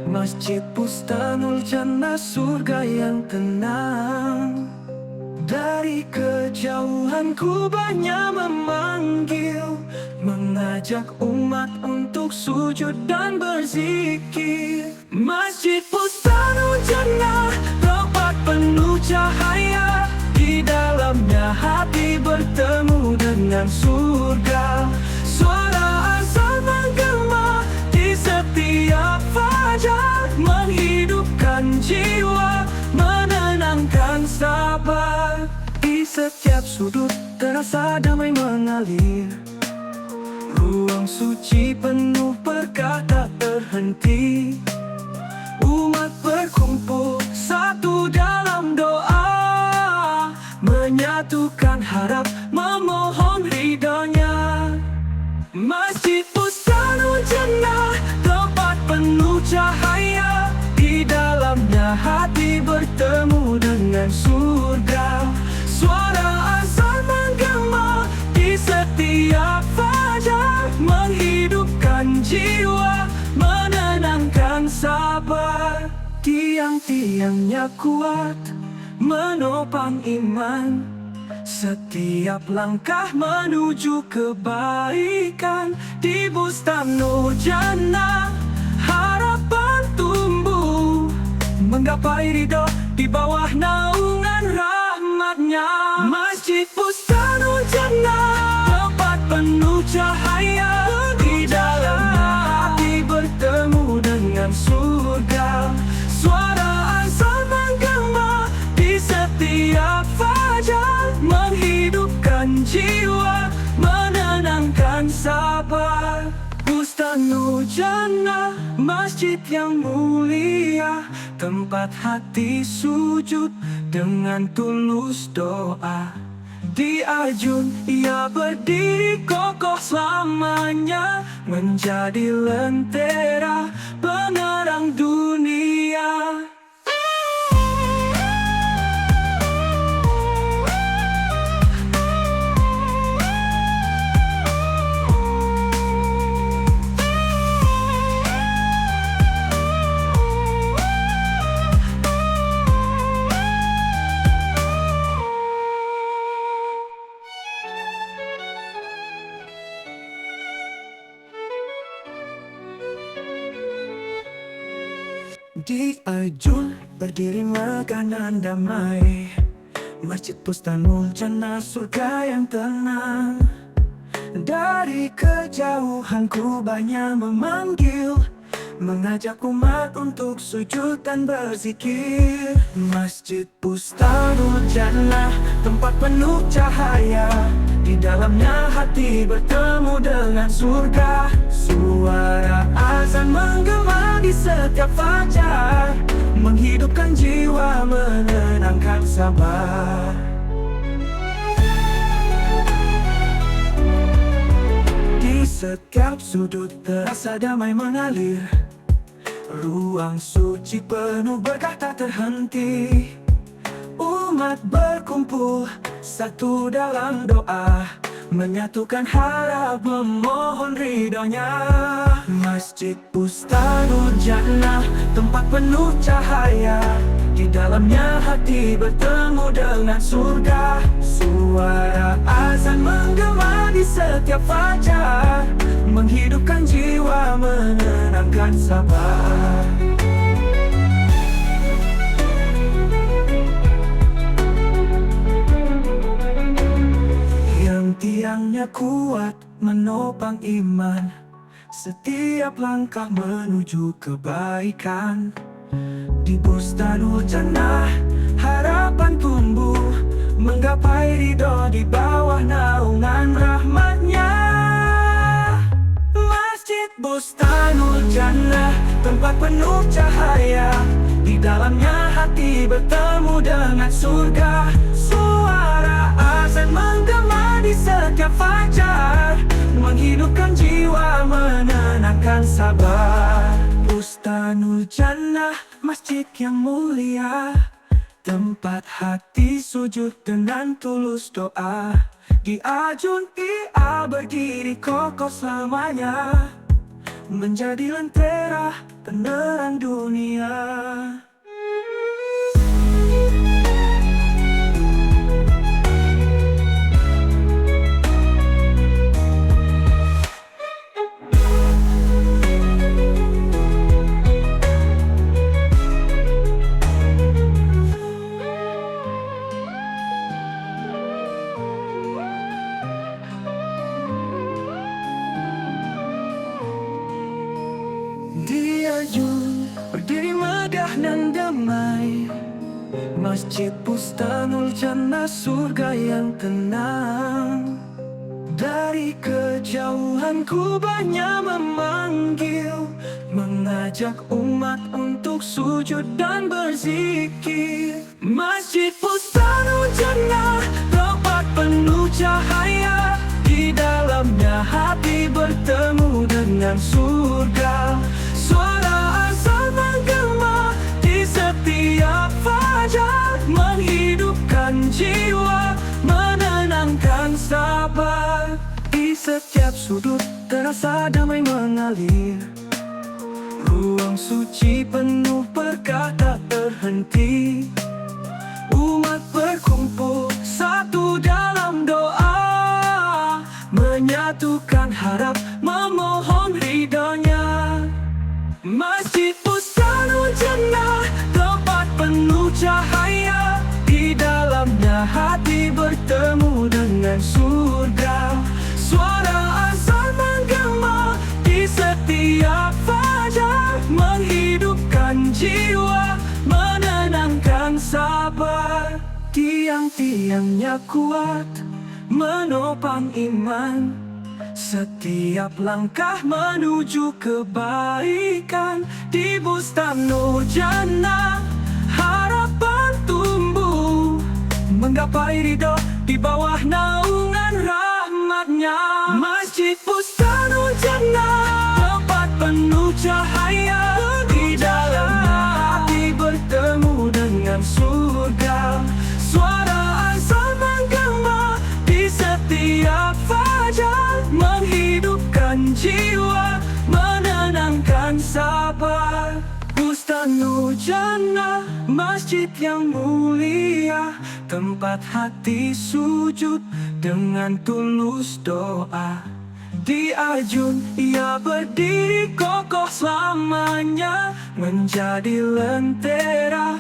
Masjid Bustanul Jannah, surga yang tenang. Dari kejauhan kubahnya memanggil, mengajak umat untuk sujud dan berzikir. Masjid Bustanul Jannah, tempat penuh cahaya. Di dalamnya hati bertemu dengan surga. Suara azan menggema di setiap fajar, menghidupkan jiwa, menenangkan sabar. Di setiap sudut terasa damai mengalir. Ruang suci penuh berkah tak terhenti. Umat berkumpul satu dalam doa, menyatukan harap, memohon ridhonya. Masjid Bustanul Jannah, tempat penuh cahaya. Di dalamnya hati bertemu dengan surga. Suara azan menggema di setiap fajar, menghidupkan jiwa, menenangkan sabar. Tiang-tiangnya kuat, menopang iman. Setiap langkah menuju kebaikan. Di Bustanul Jannah, harapan tumbuh, menggapai ridho di bawah naungan rahmatnya. Masjid Bustanul Jannah, tempat penuh cahaya. Di dalamnya hati bertemu dengan surga. Suara azan menggema di setiap fajar, menghidupkan jiwa, menenangkan sabar. Bustanul Jannah, masjid yang mulia, tempat hati sujud dengan tulus doa. Di Arjun ia berdiri kokoh selamanya, menjadi lentera penerang dunia. Di Arjun berdiri megah dan damai, Masjid Bustanul Jannah, surga yang tenang. Dari kejauhan kubahnya memanggil, mengajak umat untuk sujud dan berzikir. Masjid Bustanul Jannah, tempat penuh cahaya. Di dalamnya hati bertemu dengan surga. Suara azan menggema di setiap fajar, menghidupkan jiwa, menenangkan sabar. Di setiap sudut terasa damai mengalir. Ruang suci penuh berkah tak terhenti. Umat berkumpul satu dalam doa, menyatukan harap, memohon ridhonya. Masjid Bustanul Jannah, tempat penuh cahaya. Di dalamnya hati bertemu dengan surga. Suara azan menggema di setiap fajar, menghidupkan jiwa, menenangkan sabar. Tiangnya kuat, menopang iman. Setiap langkah menuju kebaikan. Di Bustanul Jannah, harapan tumbuh, menggapai ridho di bawah naungan rahmatnya. Masjid Bustanul Jannah, tempat penuh cahaya. Di dalamnya hati bertemu dengan surga. Suara azan menggema di setiap fajar, menghidupkan jiwa, menenangkan sabar. Bustanul Jannah, masjid yang mulia, tempat hati sujud dengan tulus doa. Di Arjun ia berdiri kokoh selamanya, menjadi lentera penerang dunia. Di Arjun berdiri megah dan damai, Masjid Bustanul Jannah, surga yang tenang. Dari kejauhan kubahnya memanggil, mengajak umat untuk sujud dan berzikir. Masjid Bustanul Jannah, tempat penuh cahaya, di dalamnya hati bertemu dengan surga. Suara azan menggema di setiap fajar, menghidupkan jiwa, menenangkan sabar. Di setiap sudut terasa damai mengalir, ruang suci penuh berkah tak terhenti. Umat berkumpul satu dalam doa, menyatukan harap, memohon ridhonya. Masjid Bustanul Jannah, tempat penuh cahaya, di dalamnya hati bertemu dengan surga. Suara azan menggema di setiap fajar, menghidupkan jiwa, menenangkan sabar. Tiang-tiangnya kuat, menopang iman, setiap langkah menuju kebaikan. Di Bustanul Jannah harapan tumbuh, menggapai ridho di bawah naungan rahmatnya. Masjid Bustanul Jannah, tempat penuh cahaya, di dalamnya hati bertemu dengan surga. Suara azan menggema di setiap fajar, menghidupkan jiwa, menenangkan sabar. Bustanul Jannah, masjid yang mulia, tempat hati sujud dengan tulus doa. Di Arjun ia berdiri kokoh selamanya, menjadi lentera